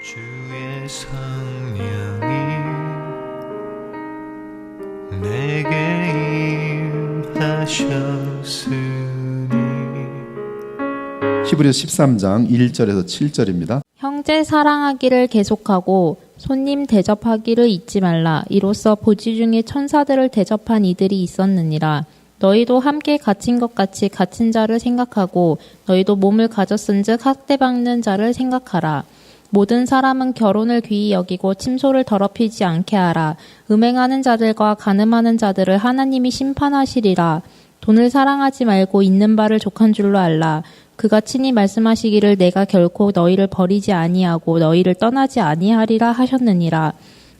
주의 성령이 내게 임하셨으니. 히브리서 13장 1절에서 7절입니다. 형제 사랑하기를 계속하고 손님 대접하기를 잊지 말라. 이로써 보지 중에 천사들을 대접한 이들이 있었느니라. 너희도 함께 갇힌 것 같이 갇힌 자를 생각하고 너희도 몸을 가졌은즉 학대받는 자를 생각하라. 모든 사람은 결혼을 귀히 여기고 침소를 더럽히지 않게 하라. 음행하는 자들과 간음하는 자들을 하나님이 심판하시리라. 돈을 사랑하지 말고 있는 바를 족한 줄로 알라. 그가 친히 말씀하시기를 내가 결코 너희를 버리지 아니하고 너희를 떠나지 아니하리라 하셨느니라.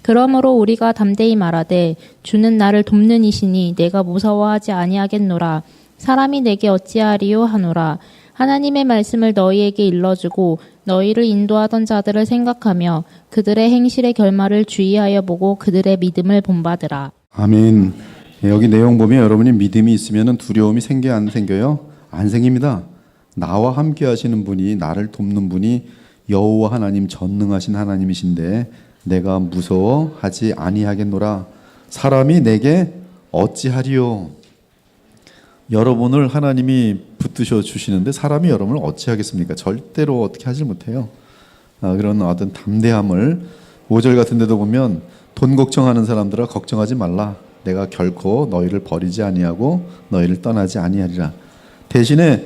그러므로 우리가 담대히 말하되 주는 나를 돕는 이시니 내가 무서워하지 아니하겠노라. 사람이 내게 어찌하리요 하노라. 하나님의 말씀을 너희에게 일러주고 너희를 인도하던 자들을 생각하며 그들의 행실의 결말을 주의하여 보고 그들의 믿음을 본받으라. 아멘. 여기 내용 보면 여러분이 믿음이 있으면 두려움이 생겨 안 생겨요? 안 생깁니다. 나와 함께 하시는 분이, 나를 돕는 분이 여호와 하나님, 전능하신 하나님이신데 내가 무서워하지 아니하겠노라. 사람이 내게 어찌하리요. 여러분을 하나님이 붙드셔 주시는데 사람이 여러분을 어찌하겠습니까? 절대로 어떻게 하질 못해요. 그런 어떤 담대함을 5절 같은 데도 보면 돈 걱정하는 사람들아 걱정하지 말라. 내가 결코 너희를 버리지 아니하고 너희를 떠나지 아니하리라. 대신에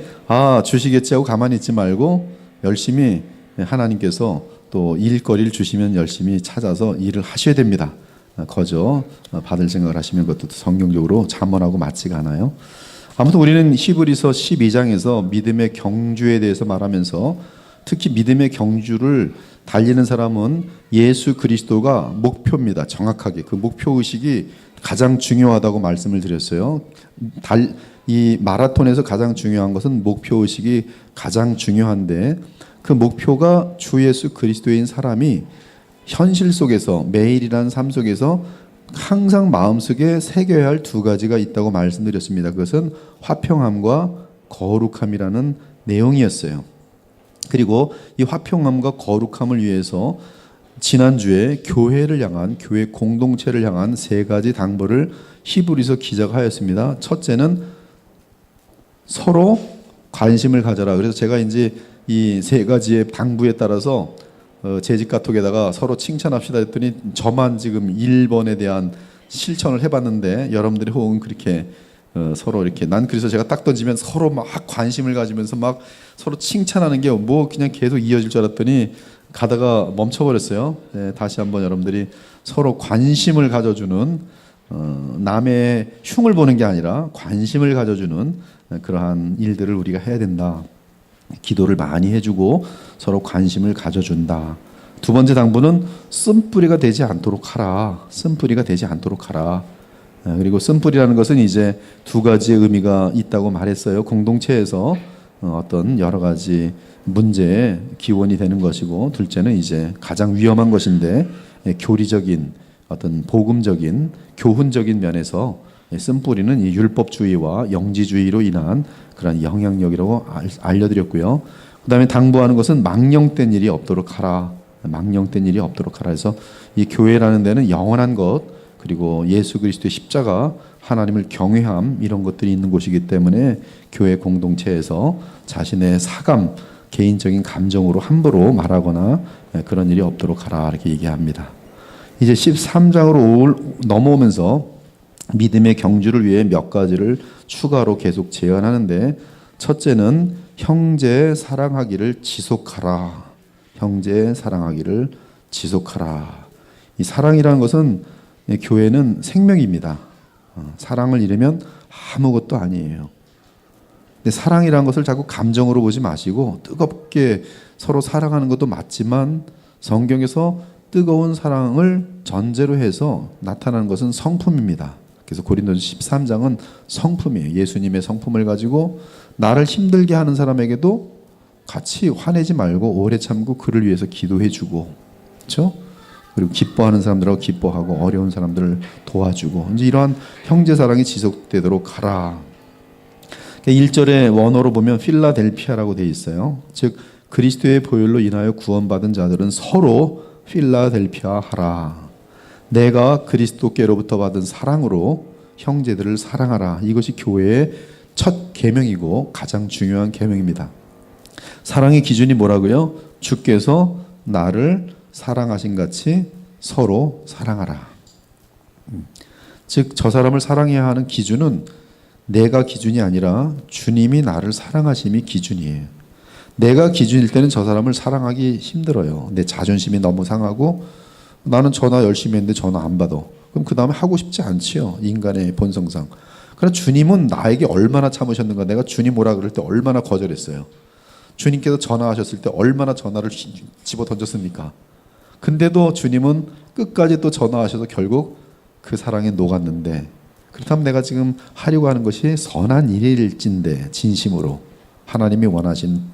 주시겠지 하고 가만히 있지 말고 열심히 하나님께서 또 일거리를 주시면 열심히 찾아서 일을 하셔야 됩니다. 거저 받을 생각을 하시면 그것도 성경적으로 잠언하고 맞지가 않아요. 아무튼 우리는 히브리서 12장에서 믿음의 경주에 대해서 말하면서 특히 믿음의 경주를 달리는 사람은 예수 그리스도가 목표입니다. 정확하게 그 목표의식이 가장 중요하다고 말씀을 드렸어요. 이 마라톤에서 가장 중요한 것은 목표의식이 가장 중요한데 그 목표가 주 예수 그리스도인 사람이 현실 속에서 매일이라는 삶 속에서 항상 마음속에 새겨야 할 두 가지가 있다고 말씀드렸습니다. 그것은 화평함과 거룩함이라는 내용이었어요. 그리고 이 화평함과 거룩함을 위해서 지난주에 교회를 향한, 교회 공동체를 향한 세 가지 당부를 히브리서 기자가 하였습니다. 첫째는 서로 관심을 가져라. 그래서 제가 이제 이 세 가지의 당부에 따라서 재직 카톡에다가 서로 칭찬합시다 했더니 저만 지금 1번에 대한 실천을 해봤는데 여러분들이 혹은 그렇게 서로 이렇게 난 그래서 제가 딱 던지면 서로 막 관심을 가지면서 막 서로 칭찬하는 게 뭐 그냥 계속 이어질 줄 알았더니 가다가 멈춰버렸어요. 네, 다시 한번 여러분들이 서로 관심을 가져주는 남의 흉을 보는 게 아니라 관심을 가져주는 그러한 일들을 우리가 해야 된다. 기도를 많이 해주고 서로 관심을 가져준다. 두 번째 당부는 쓴뿌리가 되지 않도록 하라. 쓴뿌리가 되지 않도록 하라. 그리고 쓴뿌리라는 것은 이제 두 가지의 의미가 있다고 말했어요. 공동체에서 어떤 여러 가지 문제의 기원이 되는 것이고, 둘째는 이제 가장 위험한 것인데 교리적인 어떤 복음적인 교훈적인 면에서 쓴뿌리는 이 율법주의와 영지주의로 인한 그런 영향력이라고 알려드렸고요. 그 다음에 당부하는 것은 망령된 일이 없도록 하라. 망령된 일이 없도록 하라 해서 이 교회라는 데는 영원한 것, 그리고 예수 그리스도의 십자가, 하나님을 경외함, 이런 것들이 있는 곳이기 때문에 교회 공동체에서 자신의 사감, 개인적인 감정으로 함부로 말하거나 그런 일이 없도록 하라, 이렇게 얘기합니다. 이제 13장으로 넘어오면서 믿음의 경주를 위해 몇 가지를 추가로 계속 제안하는데, 첫째는 형제 사랑하기를 지속하라. 형제 사랑하기를 지속하라. 이 사랑이라는 것은 교회는 생명입니다. 사랑을 잃으면 아무것도 아니에요. 근데 사랑이라는 것을 자꾸 감정으로 보지 마시고 뜨겁게 서로 사랑하는 것도 맞지만 성경에서 뜨거운 사랑을 전제로 해서 나타나는 것은 성품입니다. 그래서 고린도서 13장은 성품이에요. 예수님의 성품을 가지고 나를 힘들게 하는 사람에게도 같이 화내지 말고 오래 참고 그를 위해서 기도해주고, 그렇죠? 그리고 기뻐하는 사람들하고 기뻐하고 어려운 사람들을 도와주고, 이제 이러한 형제 사랑이 지속되도록 하라. 1절의 원어로 보면 필라델피아라고 되어 있어요. 즉 그리스도의 보혈로 인하여 구원받은 자들은 서로 필라델피아 하라. 내가 그리스도께로부터 받은 사랑으로 형제들을 사랑하라. 이것이 교회의 첫 계명이고 가장 중요한 계명입니다. 사랑의 기준이 뭐라고요? 주께서 나를 사랑하신 같이 서로 사랑하라. 즉, 저 사람을 사랑해야 하는 기준은 내가 기준이 아니라 주님이 나를 사랑하심이 기준이에요. 내가 기준일 때는 저 사람을 사랑하기 힘들어요. 내 자존심이 너무 상하고 나는 전화 열심히 했는데 전화 안 받아. 그럼 그 다음에 하고 싶지 않지요. 인간의 본성상. 그러나 주님은 나에게 얼마나 참으셨는가. 내가 주님 오라 그럴 때 얼마나 거절했어요. 주님께서 전화하셨을 때 얼마나 전화를 집어 던졌습니까? 근데도 주님은 끝까지 또 전화하셔서 결국 그 사랑에 녹았는데, 그렇다면 내가 지금 하려고 하는 것이 선한 일일진데, 진심으로 하나님이 원하신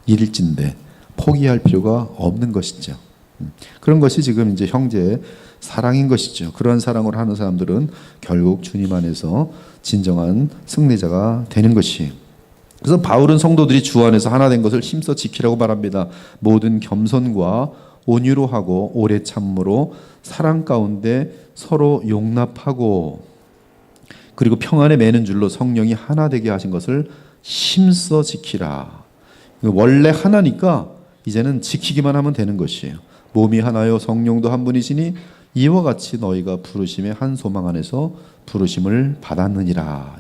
일일진데 포기할 필요가 없는 것이죠. 그런 것이 지금 이제 형제의 사랑인 것이죠. 그러한 사랑을 하는 사람들은 결국 주님 안에서 진정한 승리자가 되는 것이에요. 그래서 바울은 성도들이 주 안에서 하나 된 것을 힘써 지키라고 말합니다. 모든 겸손과 온유로 하고 오래 참음으로 사랑 가운데 서로 용납하고, 그리고 평안에 매는 줄로 성령이 하나 되게 하신 것을 힘써 지키라. 원래 하나니까 이제는 지키기만 하면 되는 것이에요. 몸이 하나요 성령도 한 분이시니 이와 같이 너희가 부르심의 한 소망 안에서 부르심을 받았느니라.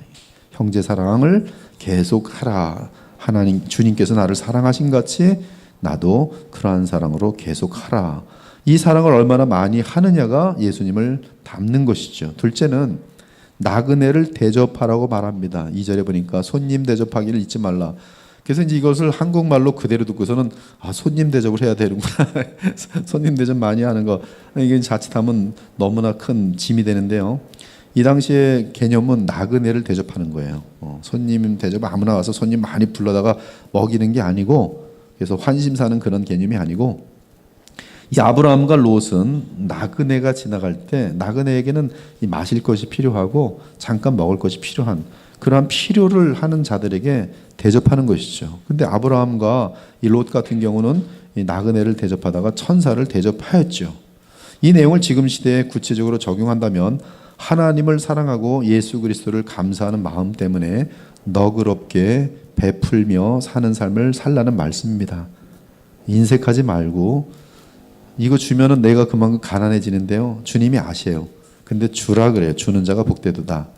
형제 사랑을 계속하라. 하나님 주님께서 나를 사랑하신 같이 나도 그러한 사랑으로 계속하라. 이 사랑을 얼마나 많이 하느냐가 예수님을 닮는 것이죠. 둘째는 나그네를 대접하라고 말합니다. 2절에 보니까 손님 대접하기를 잊지 말라. 그래서 이제 이것을 한국말로 그대로 듣고서는 손님 대접을 해야 되는구나. 손님 대접 많이 하는 거, 이게 자칫하면 너무나 큰 짐이 되는데요. 이 당시의 개념은 나그네를 대접하는 거예요. 손님 대접 아무나 와서 손님 많이 불러다가 먹이는 게 아니고, 그래서 환심 사는 그런 개념이 아니고, 이 아브라함과 롯은 나그네가 지나갈 때 나그네에게는 이 마실 것이 필요하고 잠깐 먹을 것이 필요한 그러한 필요를 하는 자들에게 대접하는 것이죠. 근데 아브라함과 이 롯 같은 경우는 이 나그네를 대접하다가 천사를 대접하였죠. 이 내용을 지금 시대에 구체적으로 적용한다면 하나님을 사랑하고 예수 그리스도를 감사하는 마음 때문에 너그럽게 베풀며 사는 삶을 살라는 말씀입니다. 인색하지 말고, 이거 주면은 내가 그만큼 가난해지는데요. 주님이 아세요. 근데 주라 그래요. 주는 자가 복되도다.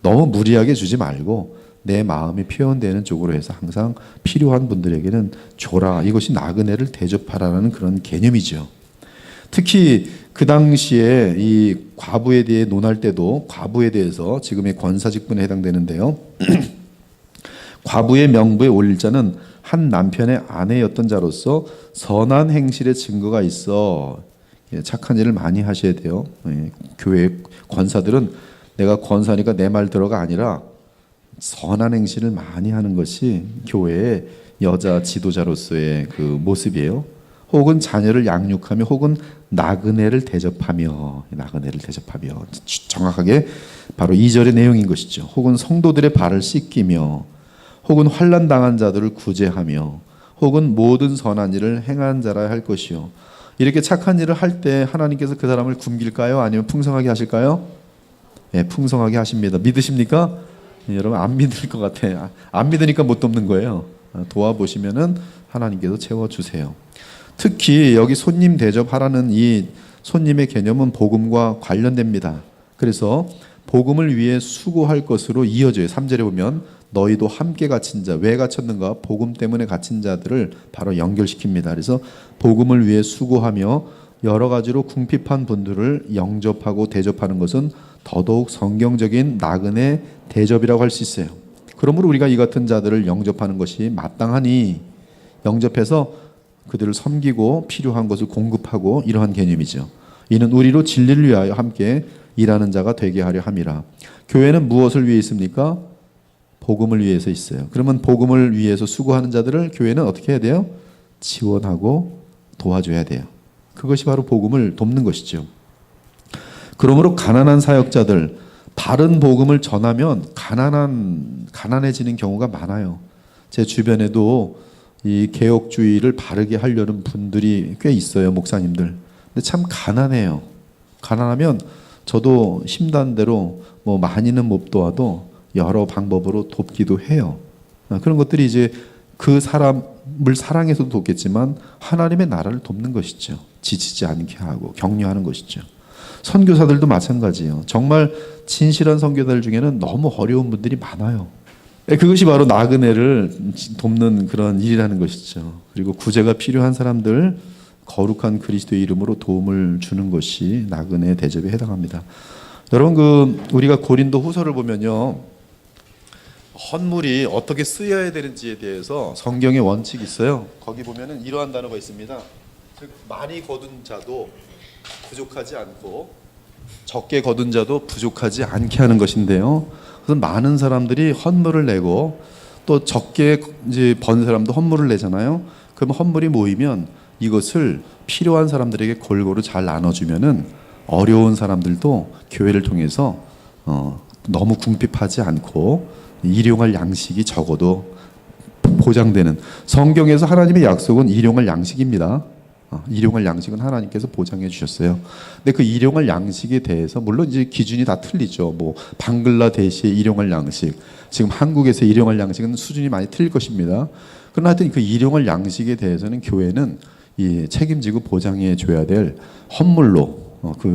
너무 무리하게 주지 말고 내 마음이 표현되는 쪽으로 해서 항상 필요한 분들에게는 줘라. 이것이 나그네를 대접하라는 그런 개념이죠. 특히 그 당시에 이 과부에 대해 논할 때도 과부에 대해서 지금의 권사직분에 해당되는데요. 과부의 명부에 올릴 자는 한 남편의 아내였던 자로서 선한 행실의 증거가 있어 착한 일을 많이 하셔야 돼요. 교회 권사들은 내가 권사니까 내 말 들어가 아니라 선한 행실을 많이 하는 것이 교회의 여자 지도자로서의 그 모습이에요. 혹은 자녀를 양육하며, 혹은 나그네를 대접하며, 정확하게 바로 2절의 내용인 것이죠. 혹은 성도들의 발을 씻기며, 혹은 환난 당한 자들을 구제하며, 혹은 모든 선한 일을 행한 자라 할 것이요. 이렇게 착한 일을 할 때 하나님께서 그 사람을 굶길까요? 아니면 풍성하게 하실까요? 네, 풍성하게 하십니다. 믿으십니까? 여러분 안 믿을 것 같아요. 안 믿으니까 못 돕는 거예요. 도와보시면은 하나님께서 채워주세요. 특히 여기 손님 대접하라는 이 손님의 개념은 복음과 관련됩니다. 그래서 복음을 위해 수고할 것으로 이어져요. 3절에 보면 너희도 함께 갇힌 자, 왜 갇혔는가? 복음 때문에 갇힌 자들을 바로 연결시킵니다. 그래서 복음을 위해 수고하며 여러 가지로 궁핍한 분들을 영접하고 대접하는 것은 더더욱 성경적인 나그네 대접이라고 할 수 있어요. 그러므로 우리가 이 같은 자들을 영접하는 것이 마땅하니 영접해서 그들을 섬기고 필요한 것을 공급하고, 이러한 개념이죠. 이는 우리로 진리를 위하여 함께 일하는 자가 되게 하려 함이라. 교회는 무엇을 위해 있습니까? 복음을 위해서 있어요. 그러면 복음을 위해서 수고하는 자들을 교회는 어떻게 해야 돼요? 지원하고 도와줘야 돼요. 그것이 바로 복음을 돕는 것이죠. 그러므로 가난한 사역자들, 바른 복음을 전하면 가난해지는 경우가 많아요. 제 주변에도 이 개혁주의를 바르게 하려는 분들이 꽤 있어요, 목사님들. 근데 참 가난해요. 가난하면 저도 힘든 대로 뭐 많이는 못 도와도 여러 방법으로 돕기도 해요. 그런 것들이 이제 그 사람을 사랑해서도 돕겠지만 하나님의 나라를 돕는 것이죠. 지치지 않게 하고 격려하는 것이죠. 선교사들도 마찬가지예요. 정말 진실한 선교사들 중에는 너무 어려운 분들이 많아요. 그것이 바로 나그네를 돕는 그런 일이라는 것이죠. 그리고 구제가 필요한 사람들 거룩한 그리스도의 이름으로 도움을 주는 것이 나그네 대접에 해당합니다. 여러분 우리가 고린도 후서를 보면요. 헌물이 어떻게 쓰여야 되는지에 대해서 성경에 원칙이 있어요. 거기 보면은 이러한 단어가 있습니다. 즉 많이 거둔 자도 부족하지 않고 적게 거둔 자도 부족하지 않게 하는 것인데요. 그래서 많은 사람들이 헌물을 내고 또 적게 이제 번 사람도 헌물을 내잖아요. 그럼 헌물이 모이면 이것을 필요한 사람들에게 골고루 잘 나눠주면은 어려운 사람들도 교회를 통해서 너무 궁핍하지 않고 일용할 양식이 적어도 보장되는, 성경에서 하나님의 약속은 일용할 양식입니다. 일용할 양식은 하나님께서 보장해 주셨어요. 근데 그 일용할 양식에 대해서 물론 이제 기준이 다 틀리죠. 뭐 방글라데시의 일용할 양식, 지금 한국에서 일용할 양식은 수준이 많이 틀릴 것입니다. 그러나 하여튼 그 일용할 양식에 대해서는 교회는 이 책임지고 보장해 줘야 될 헌물로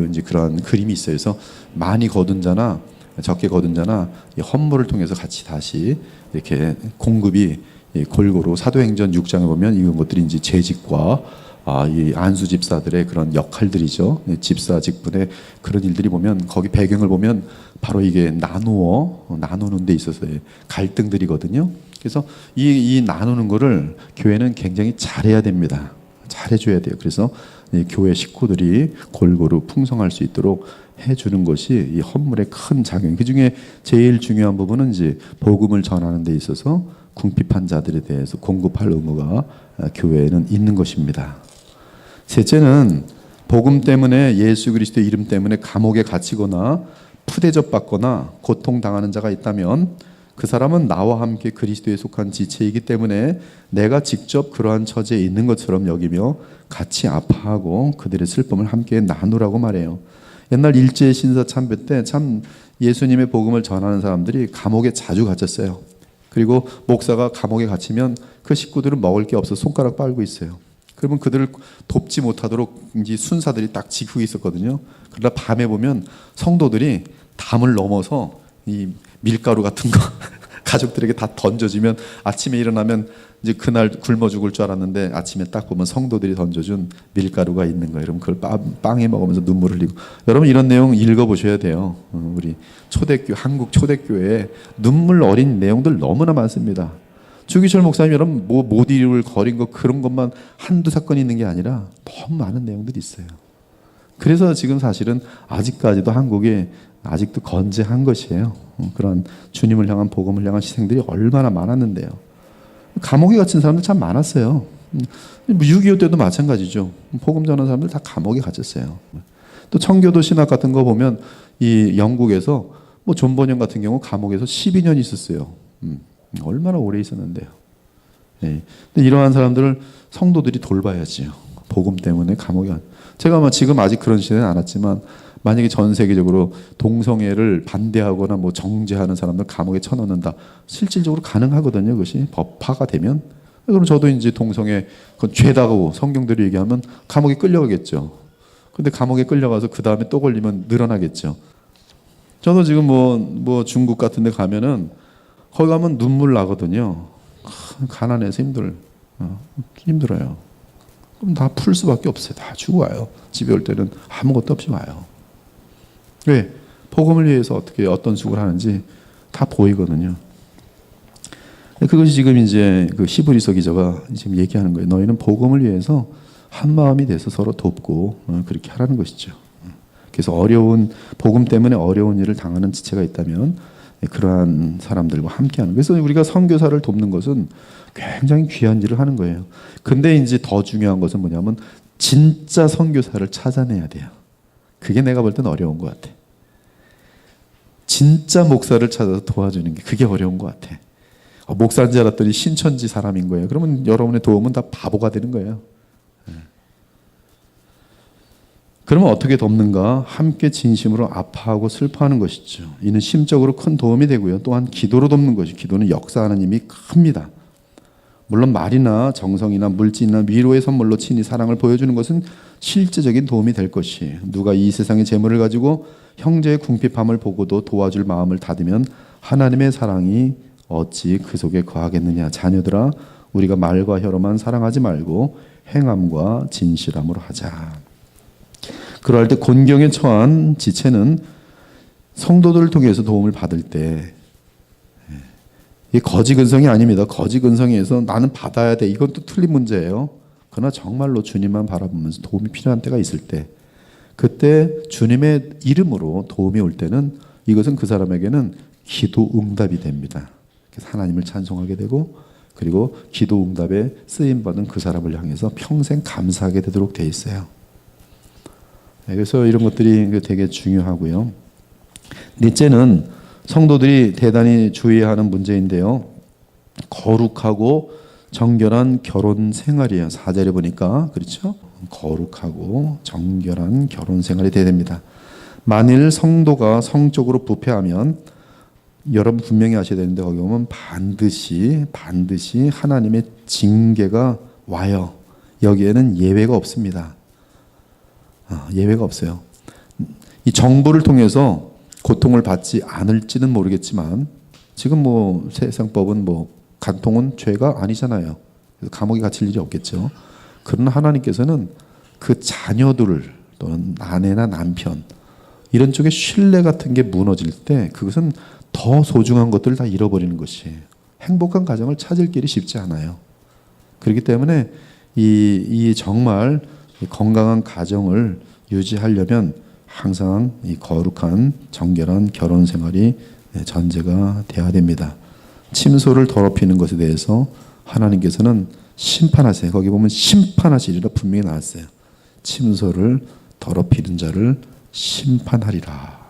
이제 그런 그림이 있어요. 그래서 많이 거둔 자나 적게 거둔 자나 이 헌물을 통해서 같이 다시 이렇게 공급이 골고루, 사도행전 6장에 보면 이런 것들이 이제 재직과 이 안수 집사들의 그런 역할들이죠. 집사 직분의 그런 일들이 보면 거기 배경을 보면 바로 이게 나누는 데 있어서의 갈등들이거든요. 그래서 이 나누는 거를 교회는 굉장히 잘해야 됩니다. 잘해줘야 돼요. 그래서 이 교회 식구들이 골고루 풍성할 수 있도록 해주는 것이 이 헌물의 큰 작용. 그 중에 제일 중요한 부분은 이제 복음을 전하는 데 있어서 궁핍한 자들에 대해서 공급할 의무가 교회에는 있는 것입니다. 셋째는 복음 때문에, 예수 그리스도의 이름 때문에 감옥에 갇히거나 푸대접 받거나 고통당하는 자가 있다면 그 사람은 나와 함께 그리스도에 속한 지체이기 때문에 내가 직접 그러한 처지에 있는 것처럼 여기며 같이 아파하고 그들의 슬픔을 함께 나누라고 말해요. 옛날 일제 신사 참배 때 참 예수님의 복음을 전하는 사람들이 감옥에 자주 갇혔어요. 그리고 목사가 감옥에 갇히면 그 식구들은 먹을 게 없어서 손가락 빨고 있어요. 그러면 그들을 돕지 못하도록 이제 순사들이 딱 지키고 있었거든요. 그러나 밤에 보면 성도들이 담을 넘어서 이 밀가루 같은 거 가족들에게 다 던져주면 아침에 일어나면 이제 그날 굶어 죽을 줄 알았는데 아침에 딱 보면 성도들이 던져준 밀가루가 있는 거예요. 여러분 그걸 빵에 먹으면서 눈물 흘리고. 여러분 이런 내용 읽어보셔야 돼요. 우리 한국 초대교회에 눈물 어린 내용들 너무나 많습니다. 주기철 목사님 여러분 못 이룰 거린 거 그런 것만 한두 사건이 있는 게 아니라 너무 많은 내용들이 있어요. 그래서 지금 사실은 아직까지도 한국에 아직도 건재한 것이에요. 그런 주님을 향한 복음을 향한 희생들이 얼마나 많았는데요. 감옥에 갇힌 사람들 참 많았어요. 6.25 때도 마찬가지죠. 복음 전하는 사람들 다 감옥에 갇혔어요. 또 청교도 신학 같은 거 보면 이 영국에서 뭐 존 번영 같은 경우 감옥에서 12년 있었어요. 얼마나 오래 있었는데요. 네. 근데 이러한 사람들을 성도들이 돌봐야지요. 복음 때문에 감옥에 제가 지금 아직 그런 시대는 안 왔지만 만약에 전 세계적으로 동성애를 반대하거나 뭐 정죄하는 사람들 감옥에 쳐넣는다. 실질적으로 가능하거든요. 그것이 법화가 되면. 그럼 저도 이제 동성애 그건 죄다고 성경대로 얘기하면 감옥에 끌려가겠죠. 근데 감옥에 끌려가서 그 다음에 또 걸리면 늘어나겠죠. 저도 지금 뭐 중국 같은 데 가면은 거기 가면 눈물 나거든요. 가난해서 힘들어요. 그럼 다 풀 수밖에 없어요. 다 주고 와요. 집에 올 때는 아무것도 없이 와요. 왜? 복음을 위해서 어떤 수고를 하는지 다 보이거든요. 그것이 지금 이제 그 히브리서 기자가 지금 얘기하는 거예요. 너희는 복음을 위해서 한 마음이 돼서 서로 돕고 그렇게 하라는 것이죠. 그래서 복음 때문에 어려운 일을 당하는 지체가 있다면 그러한 사람들과 함께하는. 그래서 우리가 선교사를 돕는 것은 굉장히 귀한 일을 하는 거예요. 근데 이제 더 중요한 것은 뭐냐면 진짜 선교사를 찾아내야 돼요. 그게 내가 볼 땐 어려운 것 같아. 진짜 목사를 찾아서 도와주는 게 그게 어려운 것 같아. 목사인 줄 알았더니 신천지 사람인 거예요. 그러면 여러분의 도움은 다 바보가 되는 거예요. 그러면 어떻게 돕는가? 함께 진심으로 아파하고 슬퍼하는 것이죠. 이는 심적으로 큰 도움이 되고요. 또한 기도로 돕는 것이, 기도는 역사하는 힘이 큽니다. 물론 말이나 정성이나 물질이나 위로의 선물로 친히 사랑을 보여주는 것은 실제적인 도움이 될 것이, 누가 이 세상의 재물을 가지고 형제의 궁핍함을 보고도 도와줄 마음을 닫으면 하나님의 사랑이 어찌 그 속에 거하겠느냐. 자녀들아, 우리가 말과 혀로만 사랑하지 말고 행함과 진실함으로 하자. 그러할 때 곤경에 처한 지체는 성도들을 통해서 도움을 받을 때, 이게 거지 근성이 아닙니다. 거지 근성에서 나는 받아야 돼, 이건 또 틀린 문제예요. 그러나 정말로 주님만 바라보면서 도움이 필요한 때가 있을 때, 그때 주님의 이름으로 도움이 올 때는 이것은 그 사람에게는 기도 응답이 됩니다. 그래서 하나님을 찬송하게 되고, 그리고 기도 응답에 쓰임받은 그 사람을 향해서 평생 감사하게 되도록 돼 있어요. 그래서 이런 것들이 되게 중요하고요. 넷째는 성도들이 대단히 주의해야 하는 문제인데요. 거룩하고 정결한 결혼 생활이에요. 4절에 보니까 그렇죠? 거룩하고 정결한 결혼 생활이 돼야 됩니다. 만일 성도가 성적으로 부패하면 여러분 분명히 아셔야 되는데, 거기 보면 반드시 하나님의 징계가 와요. 여기에는 예외가 없습니다. 예외가 없어요. 이 정부를 통해서 고통을 받지 않을지는 모르겠지만, 지금 뭐 세상법은 뭐 간통은 죄가 아니잖아요. 그래서 감옥에 갇힐 일이 없겠죠. 그러나 하나님께서는 그 자녀들을, 또는 아내나 남편, 이런 쪽에 신뢰 같은 게 무너질 때 그것은 더 소중한 것들을 다 잃어버리는 것이, 행복한 가정을 찾을 길이 쉽지 않아요. 그렇기 때문에 이 정말 건강한 가정을 유지하려면 항상 이 거룩한 정결한 결혼 생활이 전제가 돼야 됩니다. 침소를 더럽히는 것에 대해서 하나님께서는 심판하세요. 거기 보면 심판하시리라 분명히 나왔어요. 침소를 더럽히는 자를 심판하리라.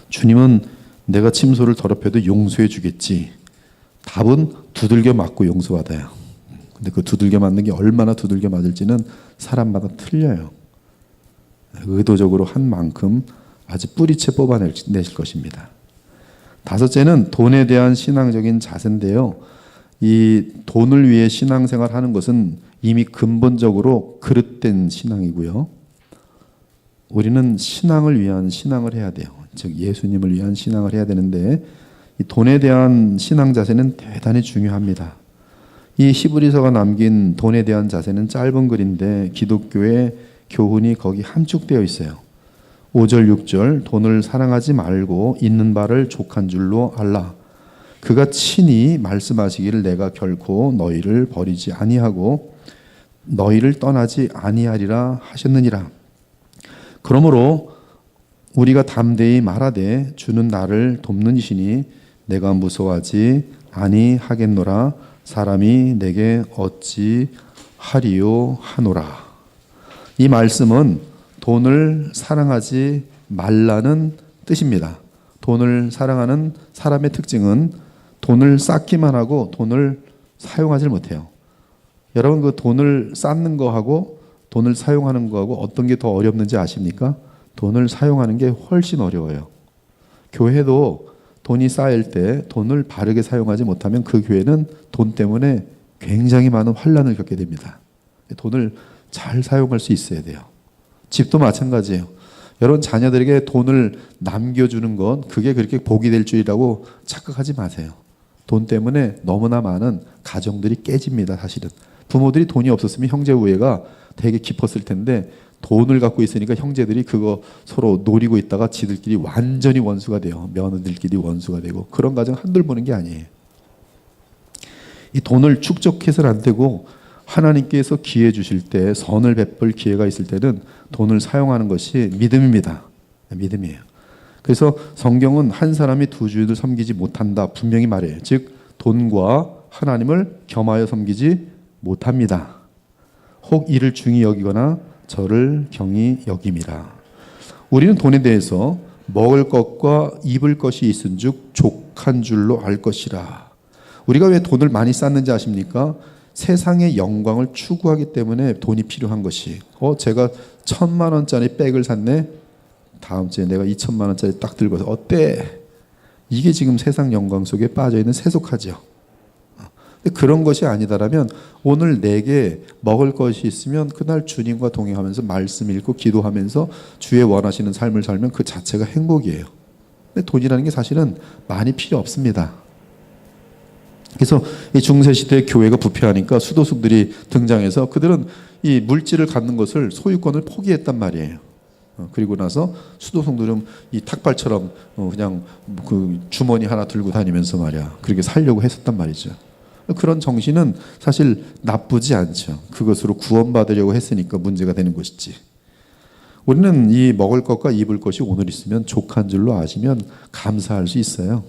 주님은 내가 침소를 더럽혀도 용서해 주겠지. 답은 두들겨 맞고 용서받아요. 근데 그 두들겨 맞는 게 얼마나 두들겨 맞을지는 사람마다 틀려요. 의도적으로 한 만큼 아주 뿌리채 뽑아내실 것입니다. 다섯째는 돈에 대한 신앙적인 자세인데요. 이 돈을 위해 신앙생활 하는 것은 이미 근본적으로 그릇된 신앙이고요. 우리는 신앙을 위한 신앙을 해야 돼요. 즉 예수님을 위한 신앙을 해야 되는데, 이 돈에 대한 신앙 자세는 대단히 중요합니다. 이 히브리서가 남긴 돈에 대한 자세는 짧은 글인데 기독교의 교훈이 거기 함축되어 있어요. 5절 6절 돈을 사랑하지 말고 있는 바를 족한 줄로 알라. 그가 친히 말씀하시기를 내가 결코 너희를 버리지 아니하고 너희를 떠나지 아니하리라 하셨느니라. 그러므로 우리가 담대히 말하되 주는 나를 돕는 이시니 내가 무서워하지 아니하겠노라. 사람이 내게 어찌 하리요 하노라. 이 말씀은 돈을 사랑하지 말라는 뜻입니다. 돈을 사랑하는 사람의 특징은 돈을 쌓기만 하고 돈을 사용하지 못해요. 여러분, 그 돈을 쌓는 거하고 돈을 사용하는 거하고 어떤 게 더 어렵는지 아십니까? 돈을 사용하는 게 훨씬 어려워요. 교회도 돈이 쌓일 때 돈을 바르게 사용하지 못하면 그 교회는 돈 때문에 굉장히 많은 환난을 겪게 됩니다. 돈을 잘 사용할 수 있어야 돼요. 집도 마찬가지예요. 여러분, 자녀들에게 돈을 남겨주는 건 그게 그렇게 복이 될 줄이라고 착각하지 마세요. 돈 때문에 너무나 많은 가정들이 깨집니다. 사실은 부모들이 돈이 없었으면 형제 우애가 되게 깊었을 텐데, 돈을 갖고 있으니까 형제들이 그거 서로 노리고 있다가 지들끼리 완전히 원수가 돼요. 며느들끼리 원수가 되고, 그런 가정 한둘 보는 게 아니에요. 이 돈을 축적해서는 안 되고, 하나님께서 기회 주실 때, 선을 베풀 기회가 있을 때는 돈을 사용하는 것이 믿음입니다. 믿음이에요. 그래서 성경은 한 사람이 두 주인을 섬기지 못한다 분명히 말해요. 즉 돈과 하나님을 겸하여 섬기지 못합니다. 혹 이를 중히 여기거나 저를 경히 여김이라. 우리는 돈에 대해서 먹을 것과 입을 것이 있은즉 족한 줄로 알 것이라. 우리가 왜 돈을 많이 쌓는지 아십니까? 세상의 영광을 추구하기 때문에 돈이 필요한 것이. 제가 1,000만 원짜리 백을 샀네. 다음 주에 내가 2,000만 원짜리 딱 들고서 어때? 이게 지금 세상 영광 속에 빠져 있는 세속화죠. 그런 것이 아니다라면 오늘 내게 먹을 것이 있으면 그날 주님과 동행하면서 말씀 읽고 기도하면서 주의 원하시는 삶을 살면 그 자체가 행복이에요. 근데 돈이라는 게 사실은 많이 필요 없습니다. 그래서 이 중세시대 교회가 부패하니까 수도승들이 등장해서 그들은 이 물질을 갖는 것을 소유권을 포기했단 말이에요. 그리고 나서 수도승들은 이 탁발처럼 그냥 그 주머니 하나 들고 다니면서 말이야 그렇게 살려고 했었단 말이죠. 그런 정신은 사실 나쁘지 않죠. 그것으로 구원받으려고 했으니까 문제가 되는 것이지. 우리는 이 먹을 것과 입을 것이 오늘 있으면 족한 줄로 아시면 감사할 수 있어요.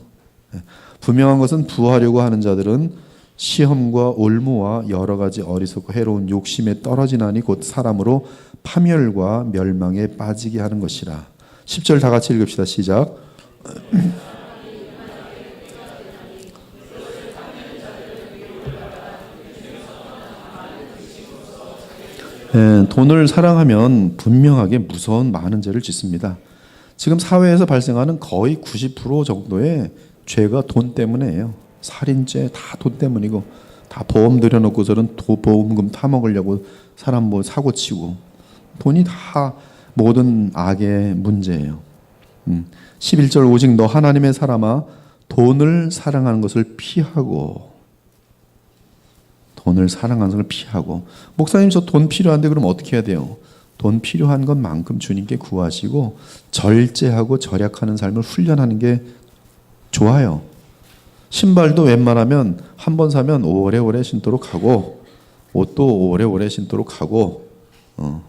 분명한 것은 부하려고 하는 자들은 시험과 올무와 여러 가지 어리석고 해로운 욕심에 떨어지나니 곧 사람으로 파멸과 멸망에 빠지게 하는 것이라. 10절 다 같이 읽읍시다. 시작. 돈을 사랑하면 분명하게 무서운 많은 죄를 짓습니다. 지금 사회에서 발생하는 거의 90% 정도의 죄가 돈 때문에요. 살인죄 다 돈 때문이고, 다 보험 들여놓고서는 보험금 타먹으려고 사람 뭐 사고 치고, 돈이 다 모든 악의 문제예요. 11절 오직 너 하나님의 사람아 돈을 사랑하는 것을 피하고. 돈을 사랑하는 것을 피하고. 목사님 저 돈 필요한데 그럼 어떻게 해야 돼요? 돈 필요한 것만큼 주님께 구하시고 절제하고 절약하는 삶을 훈련하는 게 좋아요. 신발도 웬만하면 한 번 사면 오래오래 신도록 하고, 옷도 오래오래 신도록 하고,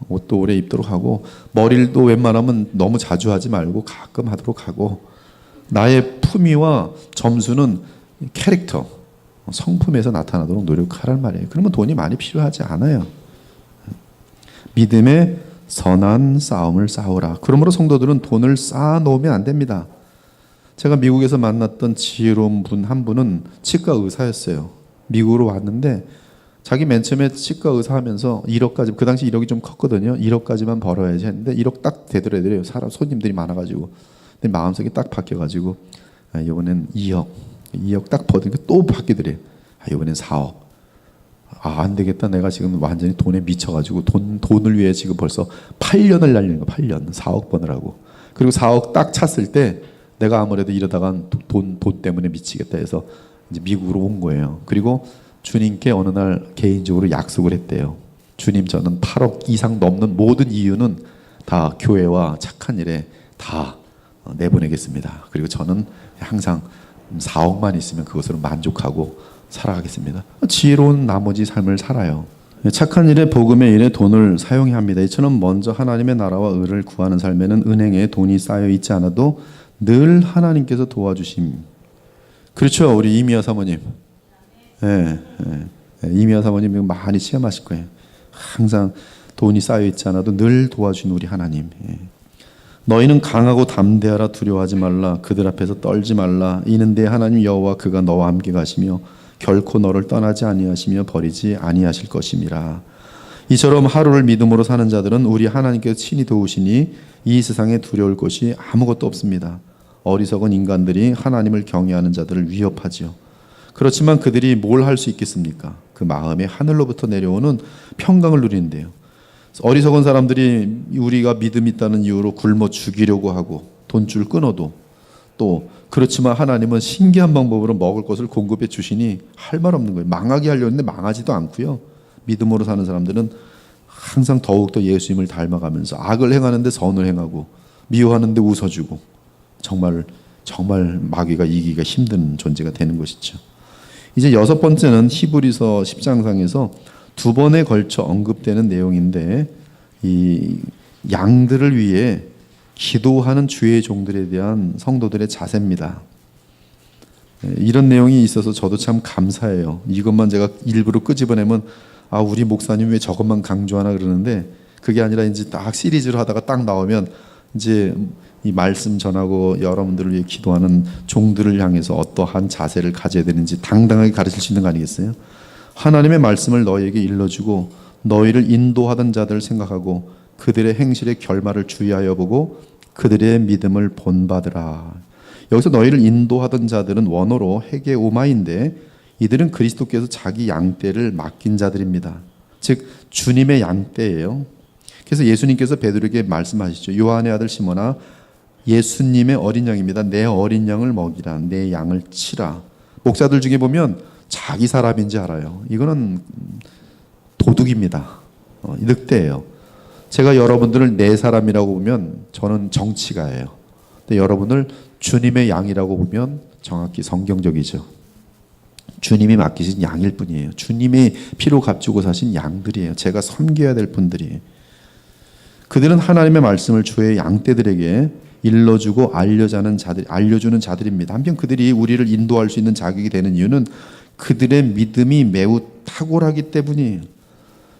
옷도 오래 입도록 하고, 머리도 웬만하면 너무 자주 하지 말고 가끔 하도록 하고, 나의 품위와 점수는 캐릭터, 성품에서 나타나도록 노력하란 말이에요. 그러면 돈이 많이 필요하지 않아요. 믿음의 선한 싸움을 싸우라. 그러므로 성도들은 돈을 쌓아놓으면 안 됩니다. 제가 미국에서 만났던 지혜로운 분 한 분은 치과 의사였어요. 미국으로 왔는데 자기 맨 처음에 치과 의사 하면서 1억까지, 그 당시 1억이 좀 컸거든요. 1억까지만 벌어야지 했는데 1억 딱 되더래요. 사람 손님들이 많아가지고. 근데 마음속이 딱 바뀌어가지고 이번엔 2억 딱 버니까 또 바뀌더래요. 이번엔 4억. 안 되겠다. 내가 지금 완전히 돈에 미쳐가지고 돈을 위해 지금 벌써 8년을 날리는 거. 8년 4억 버느라고. 그리고 4억 딱 찼을 때 내가 아무래도 이러다간 돈 때문에 미치겠다 해서 이제 미국으로 온 거예요. 그리고 주님께 어느 날 개인적으로 약속을 했대요. 주님, 저는 8억 이상 넘는 모든 이유는 다 교회와 착한 일에 다 내보내겠습니다. 그리고 저는 항상 4억만 있으면 그것으로 만족하고 살아가겠습니다. 지혜로운 나머지 삶을 살아요. 착한 일에, 복음의 일에 돈을 사용해야 합니다. 이처럼 먼저 하나님의 나라와 의를 구하는 삶에는 은행에 돈이 쌓여 있지 않아도 늘 하나님께서 도와주심. 그렇죠, 우리 이미아 사모님. 이미아 사모님 많이 체험하실 거예요. 항상 돈이 쌓여 있지 않아도 늘 도와준 우리 하나님. 너희는 강하고 담대하라. 두려워하지 말라. 그들 앞에서 떨지 말라. 이는 내 하나님 여호와 그가 너와 함께 가시며 결코 너를 떠나지 아니하시며 버리지 아니하실 것임이라. 이처럼 하루를 믿음으로 사는 자들은 우리 하나님께서 친히 도우시니 이 세상에 두려울 것이 아무것도 없습니다. 어리석은 인간들이 하나님을 경외하는 자들을 위협하지요. 그렇지만 그들이 뭘 할 수 있겠습니까? 그 마음에 하늘로부터 내려오는 평강을 누리는데요. 어리석은 사람들이 우리가 믿음 있다는 이유로 굶어 죽이려고 하고 돈줄 끊어도, 또 그렇지만 하나님은 신기한 방법으로 먹을 것을 공급해 주시니 할 말 없는 거예요. 망하게 하려고 했는데 망하지도 않고요. 믿음으로 사는 사람들은 항상 더욱더 예수님을 닮아가면서 악을 행하는데 선을 행하고 미워하는데 웃어주고 정말 마귀가 이기기가 힘든 존재가 되는 것이죠. 이제 6번째는 히브리서 10장상에서 2번에 걸쳐 언급되는 내용인데, 이 양들을 위해 기도하는 주의 종들에 대한 성도들의 자세입니다. 이런 내용이 있어서 저도 참 감사해요. 이것만 제가 일부러 끄집어내면 우리 목사님 왜 저것만 강조하나 그러는데, 그게 아니라 이제 딱 시리즈로 하다가 딱 나오면 이제 이 말씀 전하고 여러분들을 위해 기도하는 종들을 향해서 어떠한 자세를 가져야 되는지 당당하게 가르칠 수 있는 거 아니겠어요? 하나님의 말씀을 너희에게 일러주고 너희를 인도하던 자들을 생각하고 그들의 행실의 결말을 주의하여 보고 그들의 믿음을 본받으라. 여기서 너희를 인도하던 자들은 원어로 헤게오마인데 이들은 그리스도께서 자기 양떼를 맡긴 자들입니다. 즉 주님의 양떼예요. 그래서 예수님께서 베드로에게 말씀하시죠. 요한의 아들 시몬아, 예수님의 어린 양입니다. 내 어린 양을 먹이라. 내 양을 치라. 목사들 중에 보면 자기 사람인지 알아요. 이거는 도둑입니다. 늑대예요. 제가 여러분들을 내 사람이라고 보면 저는 정치가예요. 근데 여러분을 주님의 양이라고 보면 정확히 성경적이죠. 주님이 맡기신 양일 뿐이에요. 주님의 피로 값주고 사신 양들이에요. 제가 섬겨야 될 분들이에요. 그들은 하나님의 말씀을 주의 양떼들에게 일러주고 알려주는 자들입니다. 한편 그들이 우리를 인도할 수 있는 자격이 되는 이유는 그들의 믿음이 매우 탁월하기 때문이에요.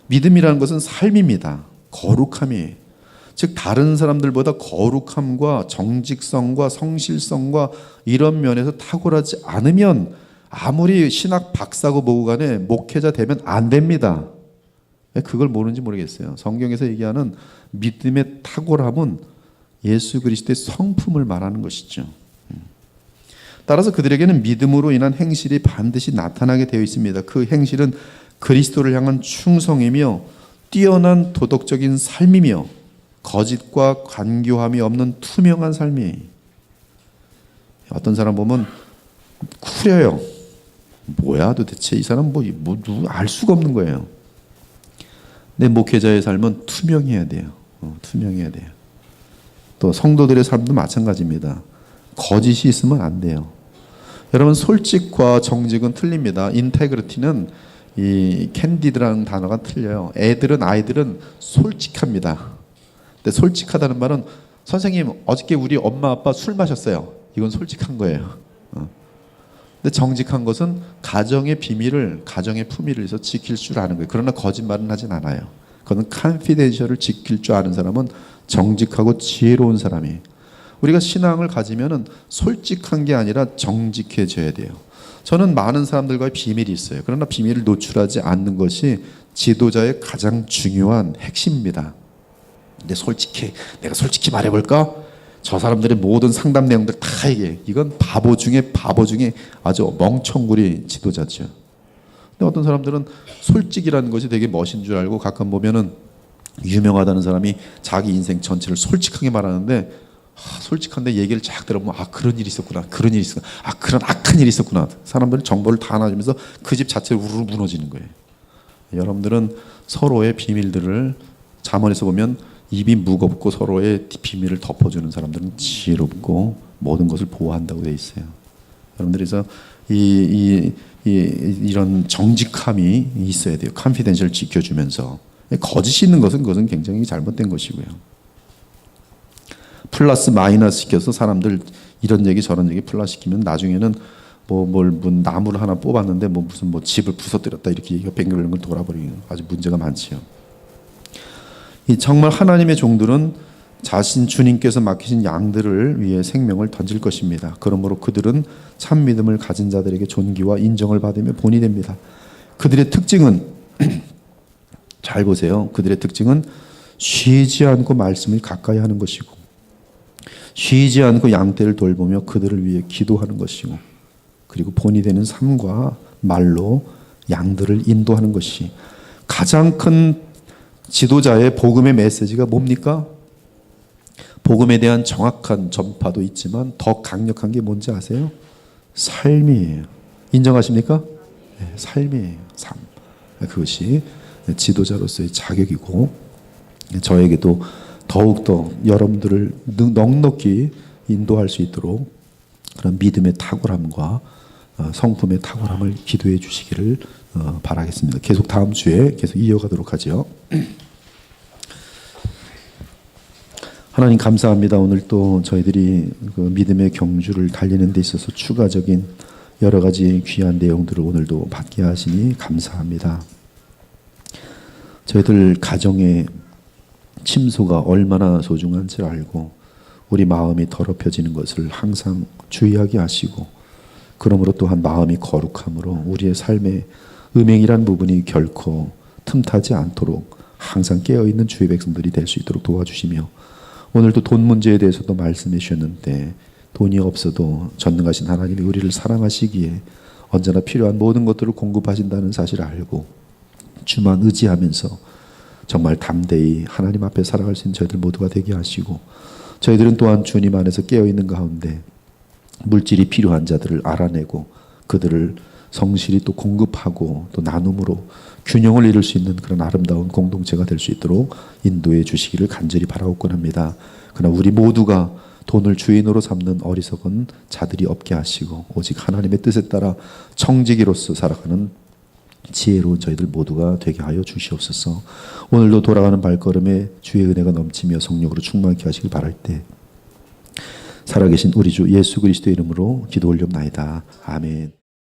믿음이라는 것은 삶입니다. 거룩함이에요. 즉 다른 사람들보다 거룩함과 정직성과 성실성과 이런 면에서 탁월하지 않으면 아무리 신학 박사고 뭐고 간에 목회자 되면 안 됩니다. 왜 그걸 모르는지 모르겠어요. 성경에서 얘기하는 믿음의 탁월함은 예수 그리스도의 성품을 말하는 것이죠. 따라서 그들에게는 믿음으로 인한 행실이 반드시 나타나게 되어 있습니다. 그 행실은 그리스도를 향한 충성이며 뛰어난 도덕적인 삶이며 거짓과 간교함이 없는 투명한 삶이에요. 어떤 사람 보면 쿠려요. 뭐야 도대체 이 사람 알 수가 없는 거예요. 내 목회자의 삶은 투명해야 돼요. 투명해야 돼요. 또 성도들의 삶도 마찬가지입니다. 거짓이 있으면 안 돼요. 여러분 솔직과 정직은 틀립니다. 인테그리티는 이 캔디드라는 단어가 틀려요. 아이들은 솔직합니다. 근데 솔직하다는 말은 선생님 어저께 우리 엄마 아빠 술 마셨어요. 이건 솔직한 거예요. 근데 정직한 것은 가정의 비밀을 가정의 품위를 위해서 지킬 줄 아는 거예요. 그러나 거짓말은 하진 않아요. 그건 컨피덴셜을 지킬 줄 아는 사람은 정직하고 지혜로운 사람이에요. 우리가 신앙을 가지면은 솔직한 게 아니라 정직해져야 돼요. 저는 많은 사람들과의 비밀이 있어요. 그러나 비밀을 노출하지 않는 것이 지도자의 가장 중요한 핵심입니다. 근데 내가 솔직히 말해볼까? 저 사람들의 모든 상담 내용들 다 얘기해. 이건 바보 중에 아주 멍청구리 지도자죠. 근데 어떤 사람들은 솔직이라는 것이 되게 멋인 줄 알고 가끔 보면은 유명하다는 사람이 자기 인생 전체를 솔직하게 말하는데 솔직한데 얘기를 쫙 들어보면 그런 일이 있었구나. 그런 악한 일이 있었구나. 사람들은 정보를 다 나눠주면서 그 집 자체를 우르르 무너지는 거예요. 여러분들은 서로의 비밀들을 잠언에서 보면 입이 무겁고 서로의 비밀을 덮어주는 사람들은 지혜롭고 모든 것을 보호한다고 되어 있어요. 여러분들에서 이런 정직함이 있어야 돼요. 컨피덴셜 지켜주면서 거짓이 있는 것은 그것은 굉장히 잘못된 것이고요. 플러스 마이너스 시켜서 사람들 이런 얘기 저런 얘기 플러스 시키면 나중에는 나무를 하나 뽑았는데 무슨 집을 부서뜨렸다 이렇게 얘기가 뱅글뱅글 돌아버리는 아주 문제가 많지요. 정말 하나님의 종들은 자신 주님께서 맡기신 양들을 위해 생명을 던질 것입니다. 그러므로 그들은 참 믿음을 가진 자들에게 존귀와 인정을 받으며 본이 됩니다. 그들의 특징은 잘 보세요. 그들의 특징은 쉬지 않고 말씀을 가까이 하는 것이고 쉬지 않고 양떼를 돌보며 그들을 위해 기도하는 것이고 그리고 본이 되는 삶과 말로 양들을 인도하는 것이 가장 큰 지도자의 복음의 메시지가 뭡니까? 복음에 대한 정확한 전파도 있지만 더 강력한 게 뭔지 아세요? 삶이에요. 인정하십니까? 네, 삶이에요. 삶. 그것이 지도자로서의 자격이고 저에게도 더욱더 여러분들을 넉넉히 인도할 수 있도록 그런 믿음의 탁월함과 성품의 탁월함을 기도해 주시기를 바라겠습니다. 계속 다음 주에 계속 이어가도록 하죠. 하나님 감사합니다. 오늘 또 저희들이 그 믿음의 경주를 달리는 데 있어서 추가적인 여러 가지 귀한 내용들을 오늘도 받게 하시니 감사합니다. 저희들 가정의 침소가 얼마나 소중한지 알고 우리 마음이 더럽혀지는 것을 항상 주의하게 하시고, 그러므로 또한 마음이 거룩함으로 우리의 삶의 음행이란 부분이 결코 틈타지 않도록 항상 깨어있는 주의 백성들이 될 수 있도록 도와주시며, 오늘도 돈 문제에 대해서도 말씀해 주셨는데, 돈이 없어도 전능하신 하나님이 우리를 사랑하시기에 언제나 필요한 모든 것들을 공급하신다는 사실을 알고 주만 의지하면서 정말 담대히 하나님 앞에 살아갈 수 있는 저희들 모두가 되게 하시고, 저희들은 또한 주님 안에서 깨어있는 가운데 물질이 필요한 자들을 알아내고 그들을 성실히 또 공급하고 또 나눔으로 균형을 이룰 수 있는 그런 아름다운 공동체가 될 수 있도록 인도해 주시기를 간절히 바라옵곤 합니다. 그러나 우리 모두가 돈을 주인으로 삼는 어리석은 자들이 없게 하시고, 오직 하나님의 뜻에 따라 청지기로서 살아가는 지혜로운 저희들 모두가 되게 하여 주시옵소서. 오늘도 돌아가는 발걸음에 주의 은혜가 넘치며 성령으로 충만케 하시길 바랄 때, 살아계신 우리 주 예수 그리스도의 이름으로 기도 올려옵나이다. 아멘.